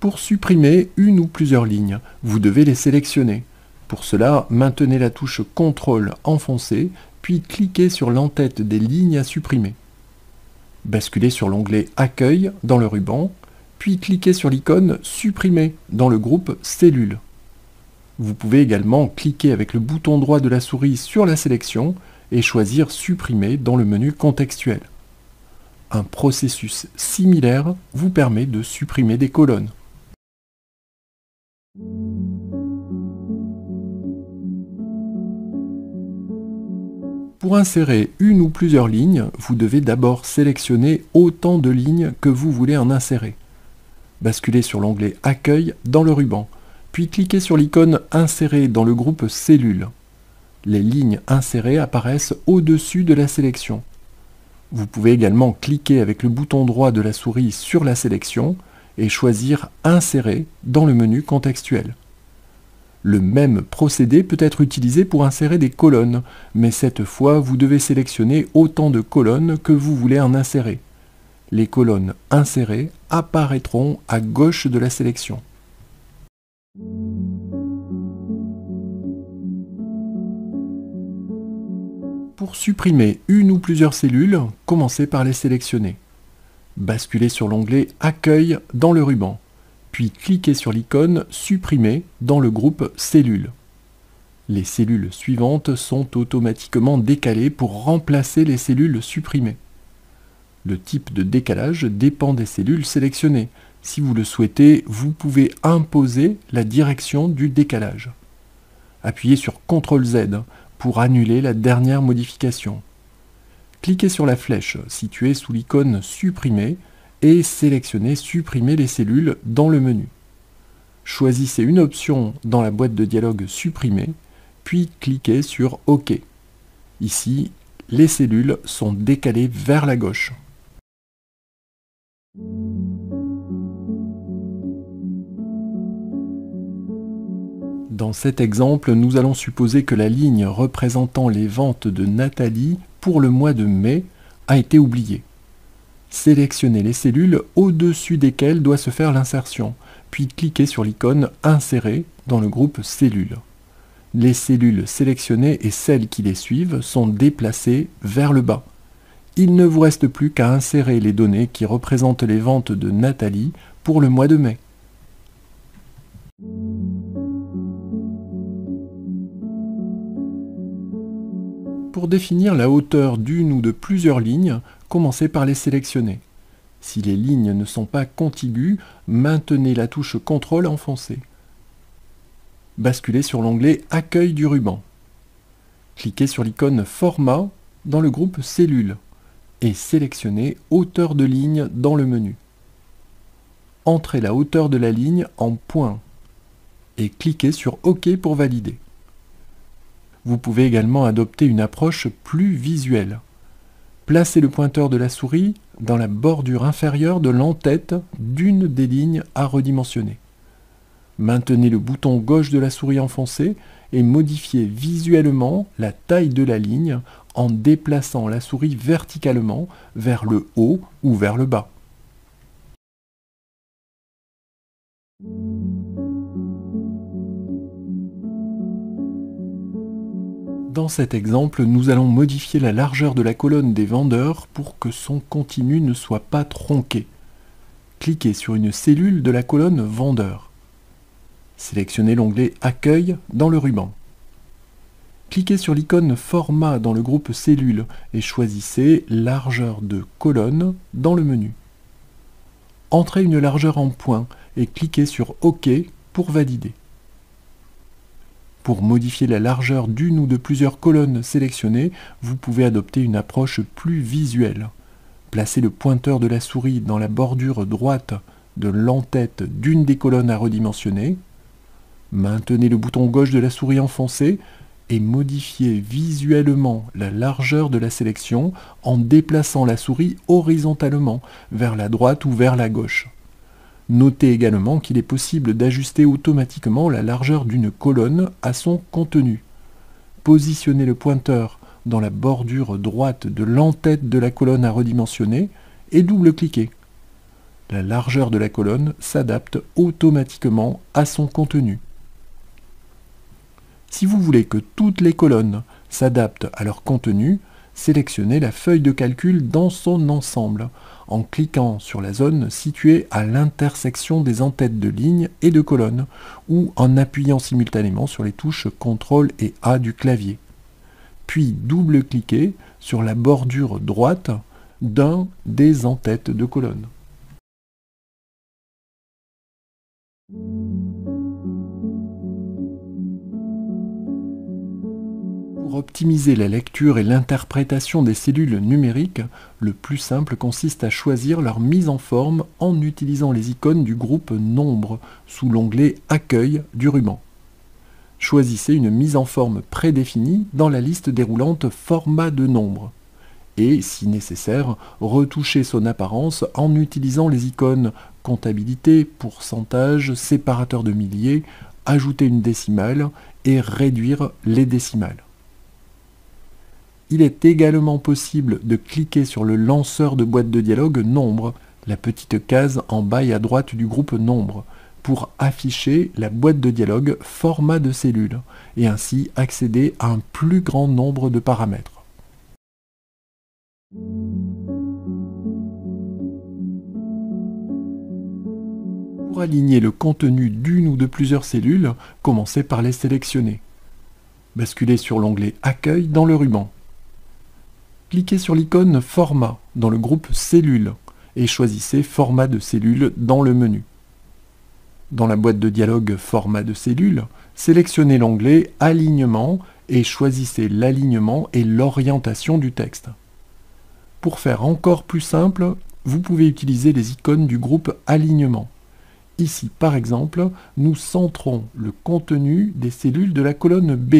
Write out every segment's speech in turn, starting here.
Pour supprimer une ou plusieurs lignes, vous devez les sélectionner. Pour cela, maintenez la touche CTRL enfoncée, puis cliquez sur l'entête des lignes à supprimer. Basculez sur l'onglet Accueil dans le ruban, puis cliquez sur l'icône Supprimer dans le groupe Cellules. Vous pouvez également cliquer avec le bouton droit de la souris sur la sélection et choisir Supprimer dans le menu contextuel. Un processus similaire vous permet de supprimer des colonnes. Pour insérer une ou plusieurs lignes, vous devez d'abord sélectionner autant de lignes que vous voulez en insérer. Basculez sur l'onglet Accueil dans le ruban, puis cliquez sur l'icône Insérer dans le groupe Cellules. Les lignes insérées apparaissent au-dessus de la sélection. Vous pouvez également cliquer avec le bouton droit de la souris sur la sélection et choisir Insérer dans le menu contextuel. Le même procédé peut être utilisé pour insérer des colonnes, mais cette fois vous devez sélectionner autant de colonnes que vous voulez en insérer. Les colonnes insérées apparaîtront à gauche de la sélection. Pour supprimer une ou plusieurs cellules, commencez par les sélectionner. Basculez sur l'onglet Accueil dans le ruban, puis cliquez sur l'icône Supprimer dans le groupe Cellules. Les cellules suivantes sont automatiquement décalées pour remplacer les cellules supprimées. Le type de décalage dépend des cellules sélectionnées. Si vous le souhaitez, vous pouvez imposer la direction du décalage. Appuyez sur CTRL-Z pour annuler la dernière modification. Cliquez sur la flèche située sous l'icône Supprimer et sélectionnez Supprimer les cellules dans le menu. Choisissez une option dans la boîte de dialogue Supprimer, puis cliquez sur OK. Ici, les cellules sont décalées vers la gauche. Dans cet exemple, nous allons supposer que la ligne représentant les ventes de Nathalie pour le mois de mai a été oubliée. Sélectionnez les cellules au-dessus desquelles doit se faire l'insertion, puis cliquez sur l'icône Insérer dans le groupe Cellules. Les cellules sélectionnées et celles qui les suivent sont déplacées vers le bas. Il ne vous reste plus qu'à insérer les données qui représentent les ventes de Nathalie pour le mois de mai. Pour définir la hauteur d'une ou de plusieurs lignes, commencez par les sélectionner. Si les lignes ne sont pas contiguës, maintenez la touche CTRL enfoncée. Basculez sur l'onglet Accueil du ruban. Cliquez sur l'icône Format dans le groupe Cellules et sélectionnez Hauteur de ligne dans le menu. Entrez la hauteur de la ligne en points et cliquez sur OK pour valider. Vous pouvez également adopter une approche plus visuelle. Placez le pointeur de la souris dans la bordure inférieure de l'entête d'une des lignes à redimensionner. Maintenez le bouton gauche de la souris enfoncé et modifiez visuellement la taille de la ligne en déplaçant la souris verticalement vers le haut ou vers le bas. Dans cet exemple, nous allons modifier la largeur de la colonne des vendeurs pour que son continu ne soit pas tronqué. Cliquez sur une cellule de la colonne Vendeurs. Sélectionnez l'onglet Accueil dans le ruban. Cliquez sur l'icône Format dans le groupe Cellules et choisissez Largeur de colonne dans le menu. Entrez une largeur en points et cliquez sur OK pour valider. Pour modifier la largeur d'une ou de plusieurs colonnes sélectionnées, vous pouvez adopter une approche plus visuelle. Placez le pointeur de la souris dans la bordure droite de l'entête d'une des colonnes à redimensionner. Maintenez le bouton gauche de la souris enfoncé et modifiez visuellement la largeur de la sélection en déplaçant la souris horizontalement vers la droite ou vers la gauche. Notez également qu'il est possible d'ajuster automatiquement la largeur d'une colonne à son contenu. Positionnez le pointeur dans la bordure droite de l'entête de la colonne à redimensionner et double-cliquez. La largeur de la colonne s'adapte automatiquement à son contenu. Si vous voulez que toutes les colonnes s'adaptent à leur contenu, sélectionnez la feuille de calcul dans son ensemble en cliquant sur la zone située à l'intersection des en-têtes de lignes et de colonnes ou en appuyant simultanément sur les touches CTRL et A du clavier. Puis double-cliquez sur la bordure droite d'un des en-têtes de colonne. Pour optimiser la lecture et l'interprétation des cellules numériques, le plus simple consiste à choisir leur mise en forme en utilisant les icônes du groupe Nombre sous l'onglet Accueil du ruban. Choisissez une mise en forme prédéfinie dans la liste déroulante Format de nombre. Et, si nécessaire, retouchez son apparence en utilisant les icônes Comptabilité, Pourcentage, Séparateur de milliers, Ajouter une décimale et Réduire les décimales. Il est également possible de cliquer sur le lanceur de boîte de dialogue Nombre, la petite case en bas et à droite du groupe Nombre, pour afficher la boîte de dialogue Format de cellule et ainsi accéder à un plus grand nombre de paramètres. Pour aligner le contenu d'une ou de plusieurs cellules, commencez par les sélectionner. Basculez sur l'onglet Accueil dans le ruban. Cliquez sur l'icône Format dans le groupe Cellules et choisissez Format de cellule dans le menu. Dans la boîte de dialogue Format de cellule, sélectionnez l'onglet Alignement et choisissez l'alignement et l'orientation du texte. Pour faire encore plus simple, vous pouvez utiliser les icônes du groupe Alignement. Ici, par exemple, nous centrons le contenu des cellules de la colonne B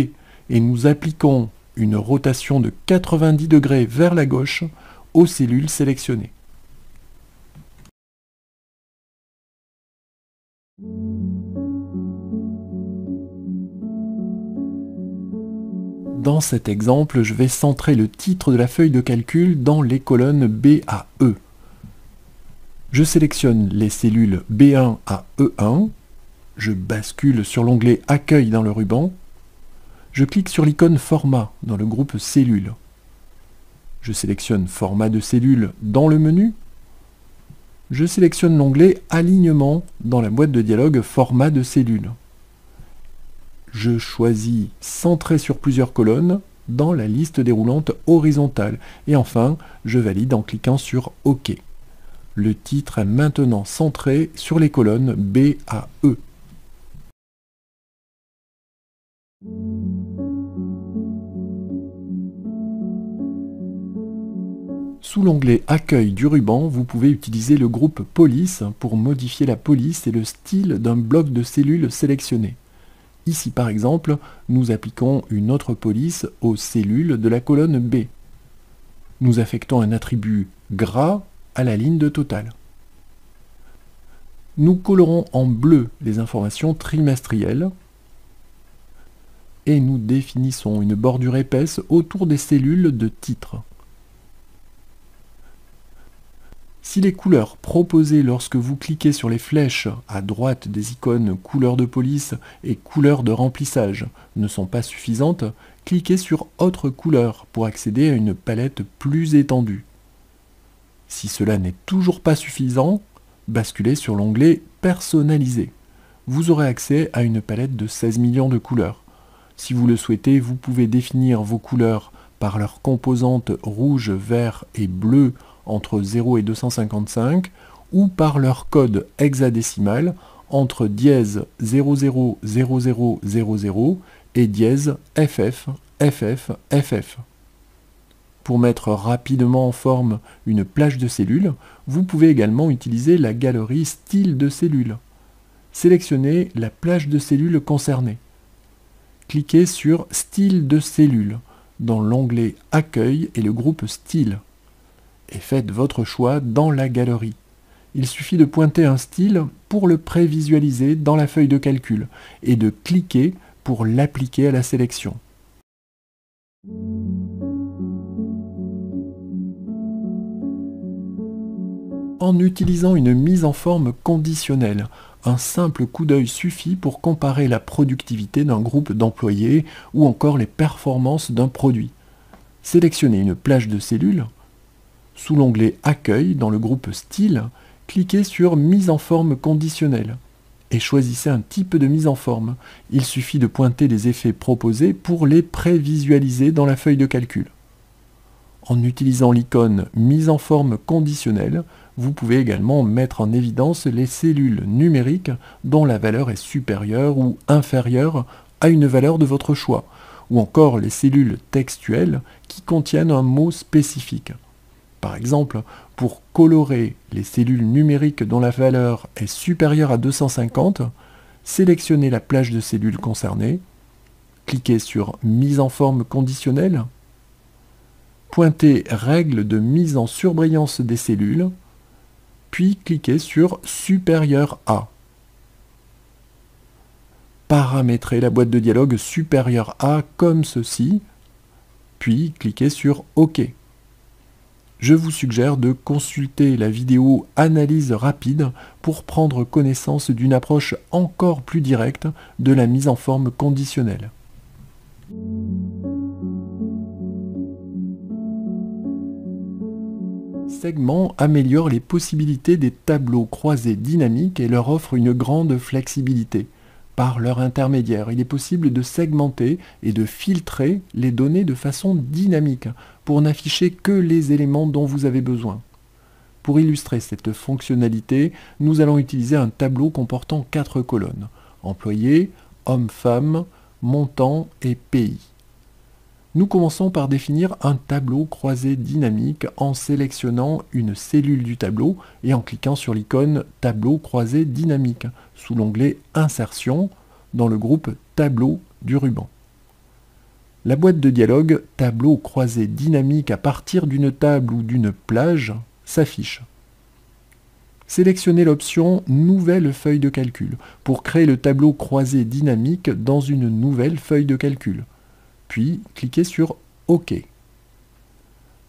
et nous appliquons une rotation de 90 degrés vers la gauche aux cellules sélectionnées. Dans cet exemple, je vais centrer le titre de la feuille de calcul dans les colonnes B à E. Je sélectionne les cellules B1 à E1, je bascule sur l'onglet Accueil dans le ruban, je clique sur l'icône Format dans le groupe Cellules. Je sélectionne Format de cellule dans le menu. Je sélectionne l'onglet Alignement dans la boîte de dialogue Format de cellule. Je choisis Centrer sur plusieurs colonnes dans la liste déroulante horizontale. Et enfin, je valide en cliquant sur OK. Le titre est maintenant centré sur les colonnes B à E. Sous l'onglet Accueil du ruban, vous pouvez utiliser le groupe Police pour modifier la police et le style d'un bloc de cellules sélectionné. Ici par exemple, nous appliquons une autre police aux cellules de la colonne B. Nous affectons un attribut gras à la ligne de total. Nous colorons en bleu les informations trimestrielles et nous définissons une bordure épaisse autour des cellules de titre. Si les couleurs proposées lorsque vous cliquez sur les flèches à droite des icônes couleur de police et couleur de remplissage ne sont pas suffisantes, cliquez sur Autre couleur pour accéder à une palette plus étendue. Si cela n'est toujours pas suffisant, basculez sur l'onglet Personnaliser. Vous aurez accès à une palette de 16 millions de couleurs. Si vous le souhaitez, vous pouvez définir vos couleurs par leurs composantes rouge, vert et bleu entre 0 et 255 ou par leur code hexadécimal entre dièse 000000 et dièse FF. Pour mettre rapidement en forme une plage de cellules, vous pouvez également utiliser la galerie Style de cellules. Sélectionnez la plage de cellules concernée. Cliquez sur Style de cellules dans l'onglet Accueil et le groupe Style. Et faites votre choix dans la galerie. Il suffit de pointer un style pour le prévisualiser dans la feuille de calcul et de cliquer pour l'appliquer à la sélection. En utilisant une mise en forme conditionnelle, un simple coup d'œil suffit pour comparer la productivité d'un groupe d'employés ou encore les performances d'un produit. Sélectionnez une plage de cellules. Sous l'onglet Accueil, dans le groupe Style, cliquez sur Mise en forme conditionnelle et choisissez un type de mise en forme. Il suffit de pointer les effets proposés pour les prévisualiser dans la feuille de calcul. En utilisant l'icône Mise en forme conditionnelle, vous pouvez également mettre en évidence les cellules numériques dont la valeur est supérieure ou inférieure à une valeur de votre choix, ou encore les cellules textuelles qui contiennent un mot spécifique. Par exemple, pour colorer les cellules numériques dont la valeur est supérieure à 250, sélectionnez la plage de cellules concernée, cliquez sur Mise en forme conditionnelle, pointez Règle de mise en surbrillance des cellules, puis cliquez sur Supérieur à. Paramétrez la boîte de dialogue Supérieur à comme ceci, puis cliquez sur OK. Je vous suggère de consulter la vidéo Analyse rapide pour prendre connaissance d'une approche encore plus directe de la mise en forme conditionnelle. Segment améliore les possibilités des tableaux croisés dynamiques et leur offre une grande flexibilité. Par leur intermédiaire, il est possible de segmenter et de filtrer les données de façon dynamique pour n'afficher que les éléments dont vous avez besoin. Pour illustrer cette fonctionnalité, nous allons utiliser un tableau comportant 4 colonnes: employés, hommes-femmes, montant et pays. Nous commençons par définir un tableau croisé dynamique en sélectionnant une cellule du tableau et en cliquant sur l'icône Tableau croisé dynamique sous l'onglet Insertion dans le groupe Tableau du ruban. La boîte de dialogue Tableau croisé dynamique à partir d'une table ou d'une plage s'affiche. Sélectionnez l'option Nouvelle feuille de calcul pour créer le tableau croisé dynamique dans une nouvelle feuille de calcul. Puis, cliquez sur OK.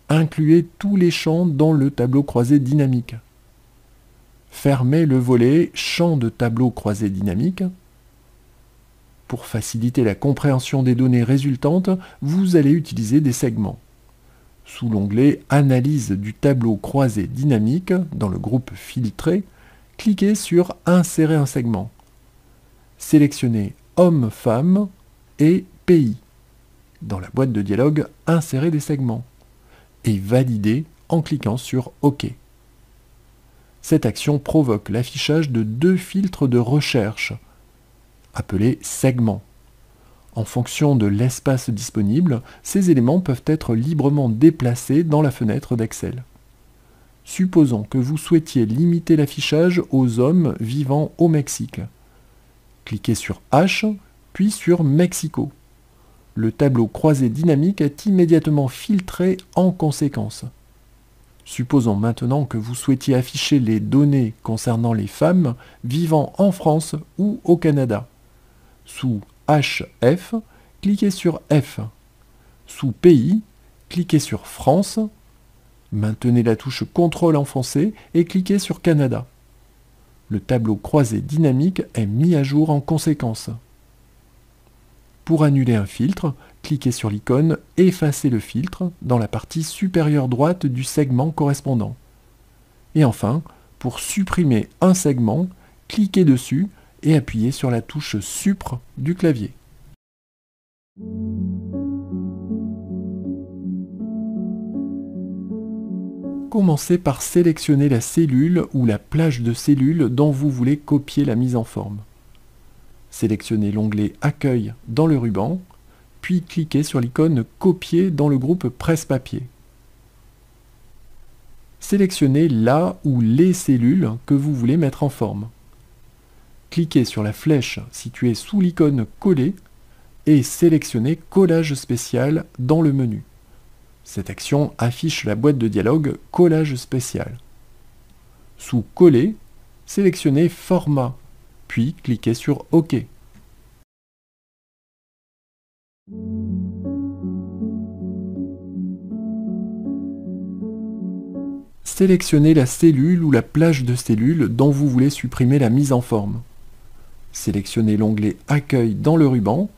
Incluez tous les champs dans le tableau croisé dynamique. Fermez le volet Champs de tableau croisé dynamique. Pour faciliter la compréhension des données résultantes, vous allez utiliser des segments. Sous l'onglet Analyse du tableau croisé dynamique, dans le groupe Filtré, cliquez sur Insérer un segment. Sélectionnez Hommes-Femmes et Pays. Dans la boîte de dialogue, insérez des segments et validez en cliquant sur OK. Cette action provoque l'affichage de 2 filtres de recherche, appelés segments. En fonction de l'espace disponible, ces éléments peuvent être librement déplacés dans la fenêtre d'Excel. Supposons que vous souhaitiez limiter l'affichage aux hommes vivant au Mexique. Cliquez sur H, puis sur Mexico. Le tableau croisé dynamique est immédiatement filtré en conséquence. Supposons maintenant que vous souhaitiez afficher les données concernant les femmes vivant en France ou au Canada. Sous HF, cliquez sur F. Sous Pays, cliquez sur France. Maintenez la touche CTRL enfoncée et cliquez sur Canada. Le tableau croisé dynamique est mis à jour en conséquence. Pour annuler un filtre, cliquez sur l'icône « Effacer le filtre » dans la partie supérieure droite du segment correspondant. Et enfin, pour supprimer un segment, cliquez dessus et appuyez sur la touche « Supr » du clavier. Commencez par sélectionner la cellule ou la plage de cellules dont vous voulez copier la mise en forme. Sélectionnez l'onglet Accueil dans le ruban, puis cliquez sur l'icône Copier dans le groupe Presse-Papier. Sélectionnez la ou les cellules que vous voulez mettre en forme. Cliquez sur la flèche située sous l'icône Coller et sélectionnez Collage spécial dans le menu. Cette action affiche la boîte de dialogue Collage spécial. Sous Coller, sélectionnez Format, puis cliquez sur OK. Sélectionnez la cellule ou la plage de cellules dont vous voulez supprimer la mise en forme. Sélectionnez l'onglet Accueil dans le ruban.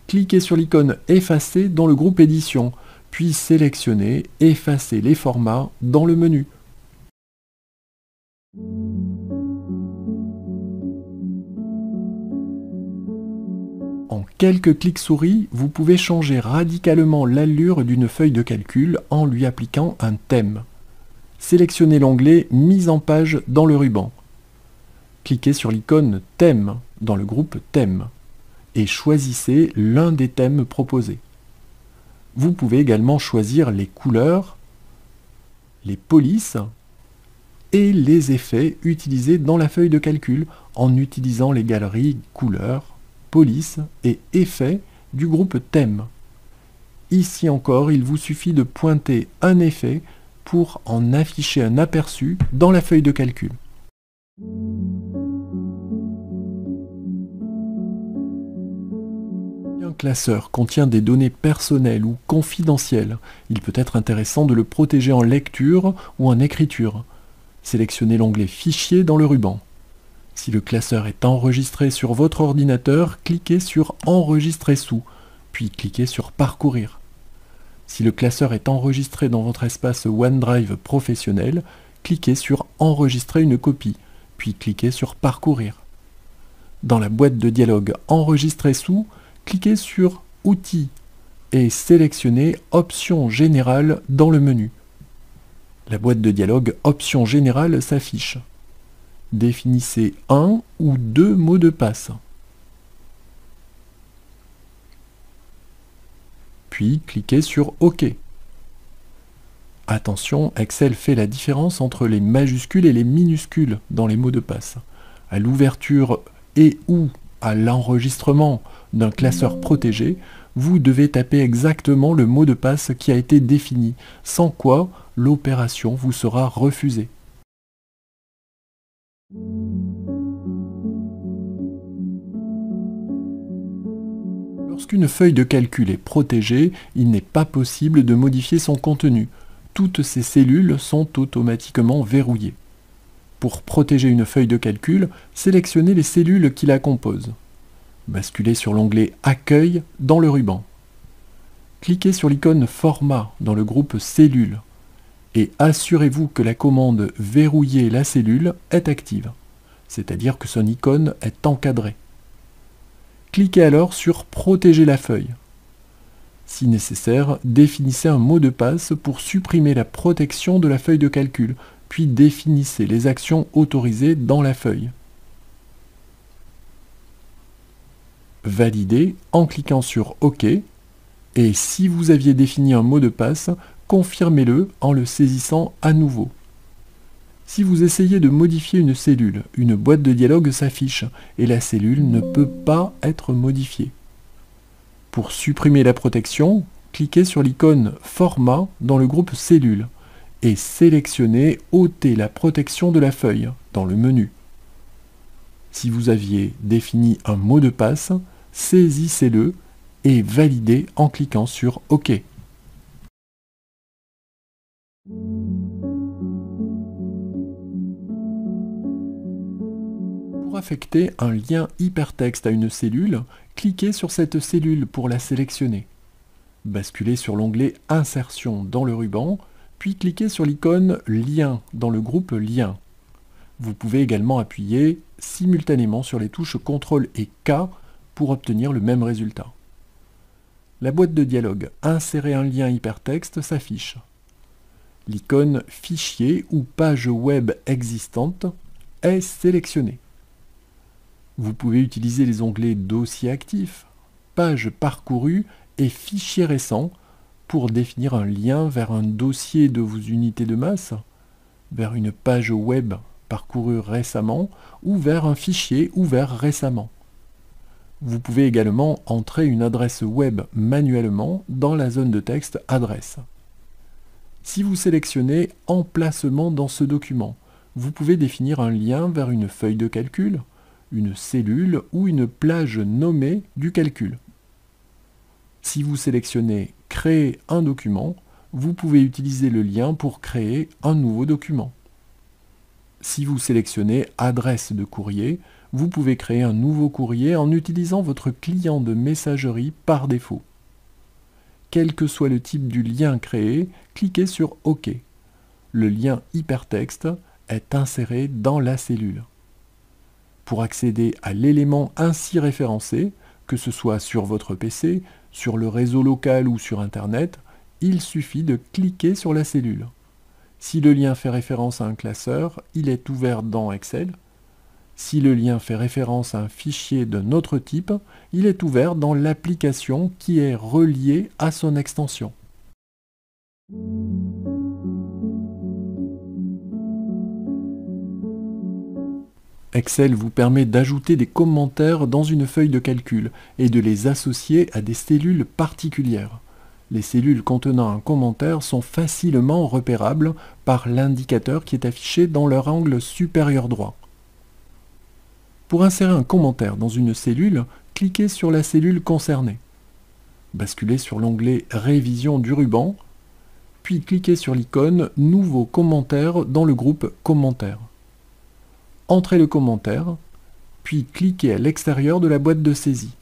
Cliquez sur l'icône Effacer dans le groupe Édition, puis sélectionnez Effacer les formats dans le menu. En quelques clics souris, vous pouvez changer radicalement l'allure d'une feuille de calcul en lui appliquant un thème. Sélectionnez l'onglet Mise en page dans le ruban. Cliquez sur l'icône Thème dans le groupe Thème et choisissez l'un des thèmes proposés. Vous pouvez également choisir les couleurs, les polices et les effets utilisés dans la feuille de calcul en utilisant les galeries couleurs, polices et effets du groupe thème. Ici encore, il vous suffit de pointer un effet pour en afficher un aperçu dans la feuille de calcul. Si un classeur contient des données personnelles ou confidentielles, il peut être intéressant de le protéger en lecture ou en écriture. Sélectionnez l'onglet Fichier dans le ruban. Si le classeur est enregistré sur votre ordinateur, cliquez sur Enregistrer sous, puis cliquez sur Parcourir. Si le classeur est enregistré dans votre espace OneDrive professionnel, cliquez sur Enregistrer une copie, puis cliquez sur Parcourir. Dans la boîte de dialogue Enregistrer sous, cliquez sur Outils et sélectionnez Options générales dans le menu. La boîte de dialogue Options générales s'affiche. Définissez un ou deux mots de passe. Puis cliquez sur OK. Attention, Excel fait la différence entre les majuscules et les minuscules dans les mots de passe. À l'ouverture et ou à l'enregistrement d'un classeur protégé, vous devez taper exactement le mot de passe qui a été défini, sans quoi l'opération vous sera refusée. Lorsqu'une feuille de calcul est protégée, il n'est pas possible de modifier son contenu. Toutes ces cellules sont automatiquement verrouillées. Pour protéger une feuille de calcul, sélectionnez les cellules qui la composent. Basculez sur l'onglet Accueil dans le ruban. Cliquez sur l'icône Format dans le groupe Cellules et assurez-vous que la commande Verrouiller la cellule est active, c'est-à-dire que son icône est encadrée. Cliquez alors sur Protéger la feuille. Si nécessaire, définissez un mot de passe pour supprimer la protection de la feuille de calcul, puis définissez les actions autorisées dans la feuille. Validez en cliquant sur OK, et si vous aviez défini un mot de passe, confirmez-le en le saisissant à nouveau. Si vous essayez de modifier une cellule, une boîte de dialogue s'affiche et la cellule ne peut pas être modifiée. Pour supprimer la protection, cliquez sur l'icône Format dans le groupe Cellules et sélectionnez Ôter la protection de la feuille dans le menu. Si vous aviez défini un mot de passe, saisissez-le et validez en cliquant sur OK. Pour affecter un lien hypertexte à une cellule, cliquez sur cette cellule pour la sélectionner. Basculez sur l'onglet Insertion dans le ruban, puis cliquez sur l'icône Lien dans le groupe Liens. Vous pouvez également appuyer simultanément sur les touches CTRL et K pour obtenir le même résultat. La boîte de dialogue Insérer un lien hypertexte s'affiche. L'icône Fichier ou Page web existante est sélectionnée. Vous pouvez utiliser les onglets Dossier actif, Page parcourue et Fichier récent pour définir un lien vers un dossier de vos unités de masse, vers une page web parcourue récemment ou vers un fichier ouvert récemment. Vous pouvez également entrer une adresse web manuellement dans la zone de texte Adresse. Si vous sélectionnez Emplacement dans ce document, vous pouvez définir un lien vers une feuille de calcul, une cellule ou une plage nommée du calcul. Si vous sélectionnez Créer un document, vous pouvez utiliser le lien pour créer un nouveau document. Si vous sélectionnez Adresse de courrier, vous pouvez créer un nouveau courrier en utilisant votre client de messagerie par défaut. Quel que soit le type du lien créé, cliquez sur OK. Le lien hypertexte est inséré dans la cellule. Pour accéder à l'élément ainsi référencé, que ce soit sur votre PC, sur le réseau local ou sur Internet, il suffit de cliquer sur la cellule. Si le lien fait référence à un classeur, il est ouvert dans Excel. Si le lien fait référence à un fichier d'un autre type, il est ouvert dans l'application qui est reliée à son extension. Excel vous permet d'ajouter des commentaires dans une feuille de calcul et de les associer à des cellules particulières. Les cellules contenant un commentaire sont facilement repérables par l'indicateur qui est affiché dans leur angle supérieur droit. Pour insérer un commentaire dans une cellule, cliquez sur la cellule concernée. Basculez sur l'onglet Révision du ruban, puis cliquez sur l'icône Nouveau commentaire dans le groupe Commentaires. Entrez le commentaire, puis cliquez à l'extérieur de la boîte de saisie.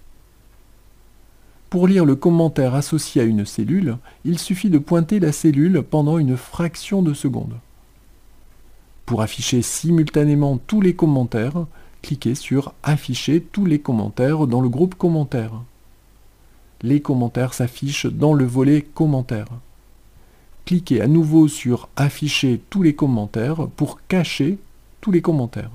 Pour lire le commentaire associé à une cellule, il suffit de pointer la cellule pendant une fraction de seconde. Pour afficher simultanément tous les commentaires, cliquez sur Afficher tous les commentaires dans le groupe Commentaires. Les commentaires s'affichent dans le volet Commentaires. Cliquez à nouveau sur Afficher tous les commentaires pour cacher tous les commentaires.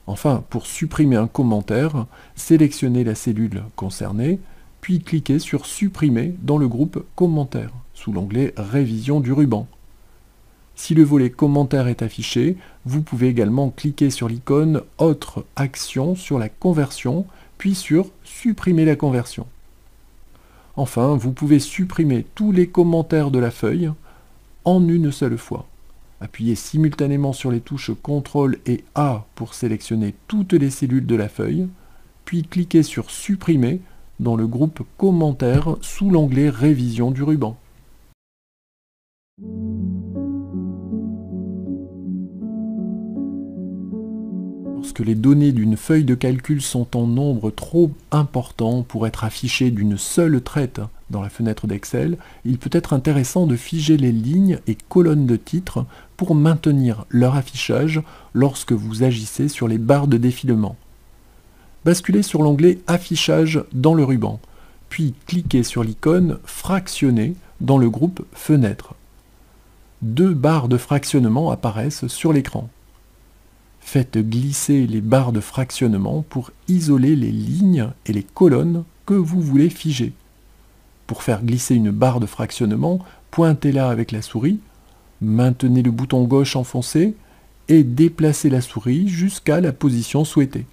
Enfin, pour supprimer un commentaire, sélectionnez la cellule concernée, puis cliquez sur Supprimer dans le groupe Commentaires, sous l'onglet Révision du ruban. Si le volet Commentaires est affiché, vous pouvez également cliquer sur l'icône Autre action sur la conversion, puis sur Supprimer la conversion. Enfin, vous pouvez supprimer tous les commentaires de la feuille en une seule fois. Appuyez simultanément sur les touches CTRL et A pour sélectionner toutes les cellules de la feuille, puis cliquez sur Supprimer dans le groupe Commentaires sous l'onglet Révision du ruban. Lorsque les données d'une feuille de calcul sont en nombre trop important pour être affichées d'une seule traite dans la fenêtre d'Excel, il peut être intéressant de figer les lignes et colonnes de titres pour maintenir leur affichage lorsque vous agissez sur les barres de défilement. Basculez sur l'onglet Affichage dans le ruban, puis cliquez sur l'icône Fractionner dans le groupe Fenêtres. Deux barres de fractionnement apparaissent sur l'écran. Faites glisser les barres de fractionnement pour isoler les lignes et les colonnes que vous voulez figer. Pour faire glisser une barre de fractionnement, pointez-la avec la souris, maintenez le bouton gauche enfoncé et déplacez la souris jusqu'à la position souhaitée.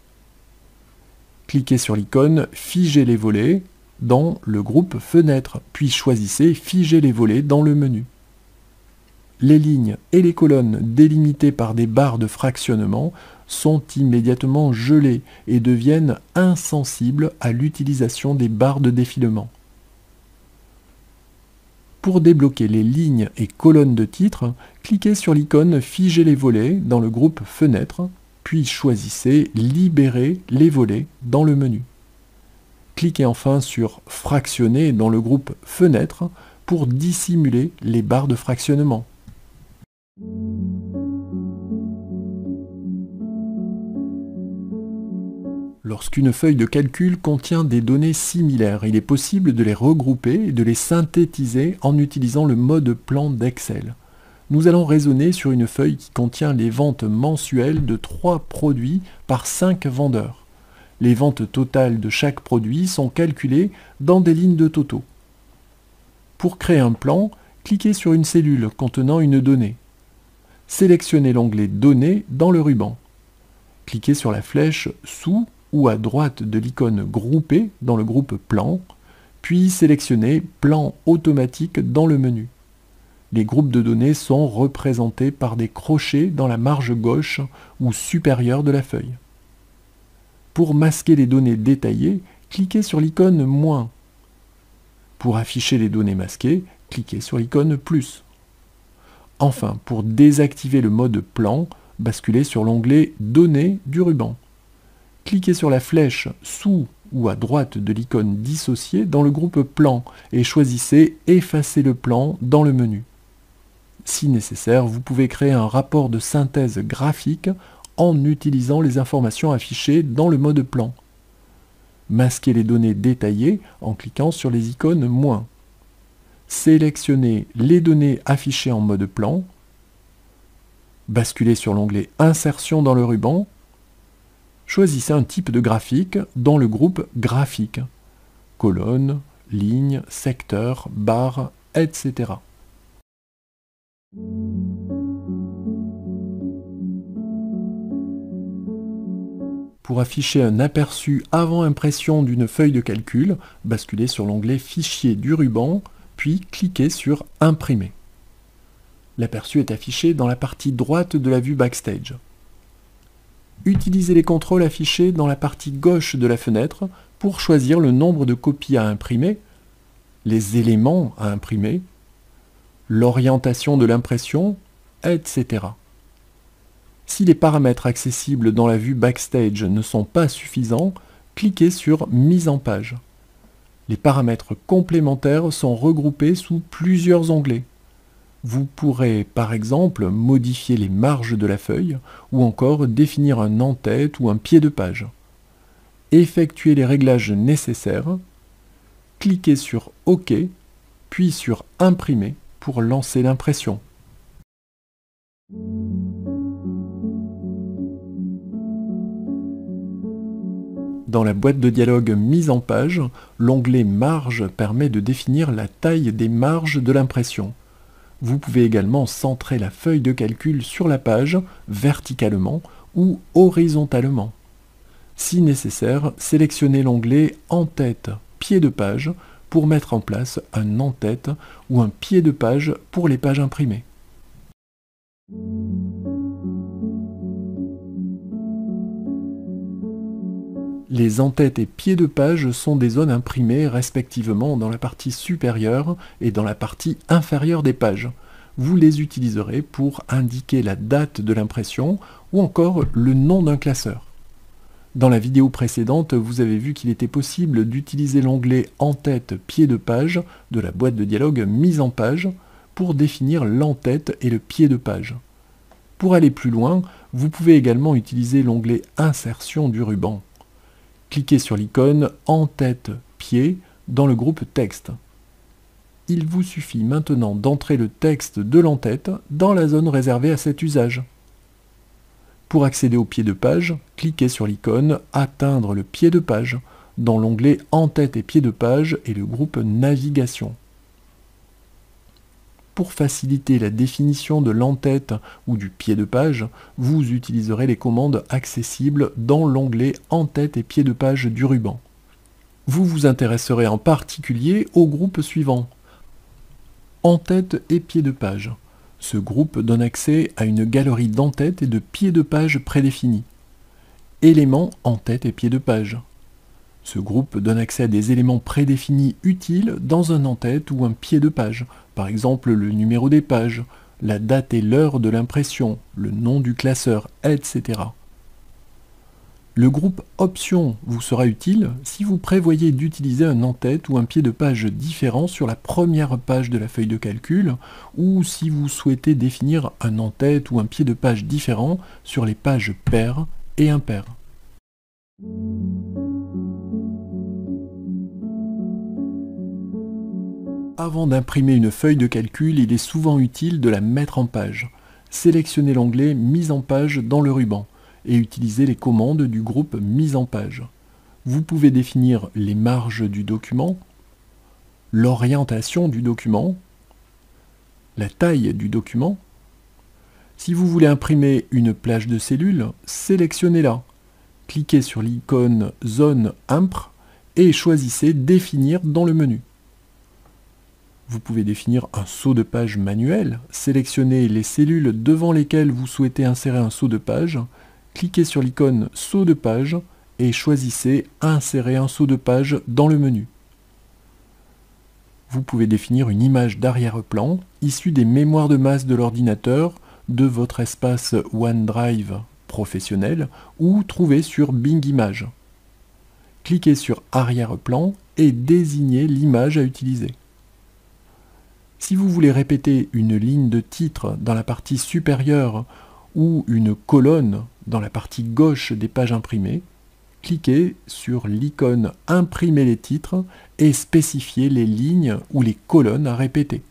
Cliquez sur l'icône Figer les volets dans le groupe Fenêtres, puis choisissez Figer les volets dans le menu. Les lignes et les colonnes délimitées par des barres de fractionnement sont immédiatement gelées et deviennent insensibles à l'utilisation des barres de défilement. Pour débloquer les lignes et colonnes de titres, cliquez sur l'icône Figer les volets dans le groupe Fenêtres, puis choisissez Libérer les volets dans le menu. Cliquez enfin sur Fractionner dans le groupe Fenêtres pour dissimuler les barres de fractionnement. Lorsqu'une feuille de calcul contient des données similaires, il est possible de les regrouper et de les synthétiser en utilisant le mode plan d'Excel. Nous allons raisonner sur une feuille qui contient les ventes mensuelles de 3 produits par 5 vendeurs. Les ventes totales de chaque produit sont calculées dans des lignes de totaux. Pour créer un plan, cliquez sur une cellule contenant une donnée. Sélectionnez l'onglet Données dans le ruban. Cliquez sur la flèche sous ou à droite de l'icône Grouper dans le groupe Plan, puis sélectionnez Plan automatique dans le menu. Les groupes de données sont représentés par des crochets dans la marge gauche ou supérieure de la feuille. Pour masquer les données détaillées, cliquez sur l'icône Moins. Pour afficher les données masquées, cliquez sur l'icône plus. Enfin, pour désactiver le mode plan, basculez sur l'onglet Données du ruban. Cliquez sur la flèche sous ou à droite de l'icône dissociée dans le groupe Plan et choisissez Effacer le plan dans le menu. Si nécessaire, vous pouvez créer un rapport de synthèse graphique en utilisant les informations affichées dans le mode plan. Masquez les données détaillées en cliquant sur les icônes moins. Sélectionnez les données affichées en mode plan. Basculez sur l'onglet Insertion dans le ruban. Choisissez un type de graphique dans le groupe Graphique. Colonne, ligne, secteur, barre, etc. Pour afficher un aperçu avant impression d'une feuille de calcul, basculez sur l'onglet Fichier du ruban, puis cliquez sur Imprimer. L'aperçu est affiché dans la partie droite de la vue Backstage. Utilisez les contrôles affichés dans la partie gauche de la fenêtre pour choisir le nombre de copies à imprimer, les éléments à imprimer, l'orientation de l'impression, etc. Si les paramètres accessibles dans la vue Backstage ne sont pas suffisants, cliquez sur Mise en page. Les paramètres complémentaires sont regroupés sous plusieurs onglets. Vous pourrez par exemple modifier les marges de la feuille ou encore définir un en-tête ou un pied de page. Effectuez les réglages nécessaires, cliquez sur OK, puis sur Imprimer pour lancer l'impression. Dans la boîte de dialogue Mise en page, l'onglet Marge permet de définir la taille des marges de l'impression. Vous pouvez également centrer la feuille de calcul sur la page verticalement ou horizontalement. Si nécessaire, sélectionnez l'onglet En-tête, pied de page pour mettre en place un en-tête ou un pied de page pour les pages imprimées. Les en-têtes et pieds de page sont des zones imprimées respectivement dans la partie supérieure et dans la partie inférieure des pages. Vous les utiliserez pour indiquer la date de l'impression ou encore le nom d'un classeur. Dans la vidéo précédente, vous avez vu qu'il était possible d'utiliser l'onglet En-tête, pied de page de la boîte de dialogue Mise en page pour définir l'en-tête et le pied de page. Pour aller plus loin, vous pouvez également utiliser l'onglet Insertion du ruban. Cliquez sur l'icône En-tête, pied dans le groupe Texte. Il vous suffit maintenant d'entrer le texte de l'en-tête dans la zone réservée à cet usage. Pour accéder au pied de page, cliquez sur l'icône Atteindre le pied de page dans l'onglet En-tête et pied de page et le groupe Navigation. Pour faciliter la définition de l'en-tête ou du pied de page, vous utiliserez les commandes accessibles dans l'onglet En-tête et pied de page du ruban. Vous vous intéresserez en particulier au groupe suivant. En-tête et pied de page. Ce groupe donne accès à une galerie d'en-tête et de pieds de page prédéfinis. Éléments en-tête et pied de page. Ce groupe donne accès à des éléments prédéfinis utiles dans un en-tête ou un pied de page, par exemple le numéro des pages, la date et l'heure de l'impression, le nom du classeur, etc. Le groupe Options vous sera utile si vous prévoyez d'utiliser un en-tête ou un pied de page différent sur la première page de la feuille de calcul, ou si vous souhaitez définir un en-tête ou un pied de page différent sur les pages paires et impaires. Avant d'imprimer une feuille de calcul, il est souvent utile de la mettre en page. Sélectionnez l'onglet Mise en page dans le ruban et utilisez les commandes du groupe Mise en page. Vous pouvez définir les marges du document, l'orientation du document, la taille du document. Si vous voulez imprimer une plage de cellules, sélectionnez-la. Cliquez sur l'icône Zone Impr et choisissez Définir dans le menu. Vous pouvez définir un saut de page manuel, sélectionnez les cellules devant lesquelles vous souhaitez insérer un saut de page, cliquez sur l'icône Saut de page et choisissez Insérer un saut de page dans le menu. vous pouvez définir une image d'arrière-plan issue des mémoires de masse de l'ordinateur, de votre espace OneDrive professionnel ou trouvé sur Bing Images. Cliquez sur Arrière-plan et désignez l'image à utiliser. Si vous voulez répéter une ligne de titre dans la partie supérieure ou une colonne dans la partie gauche des pages imprimées, cliquez sur l'icône Imprimer les titres et spécifiez les lignes ou les colonnes à répéter.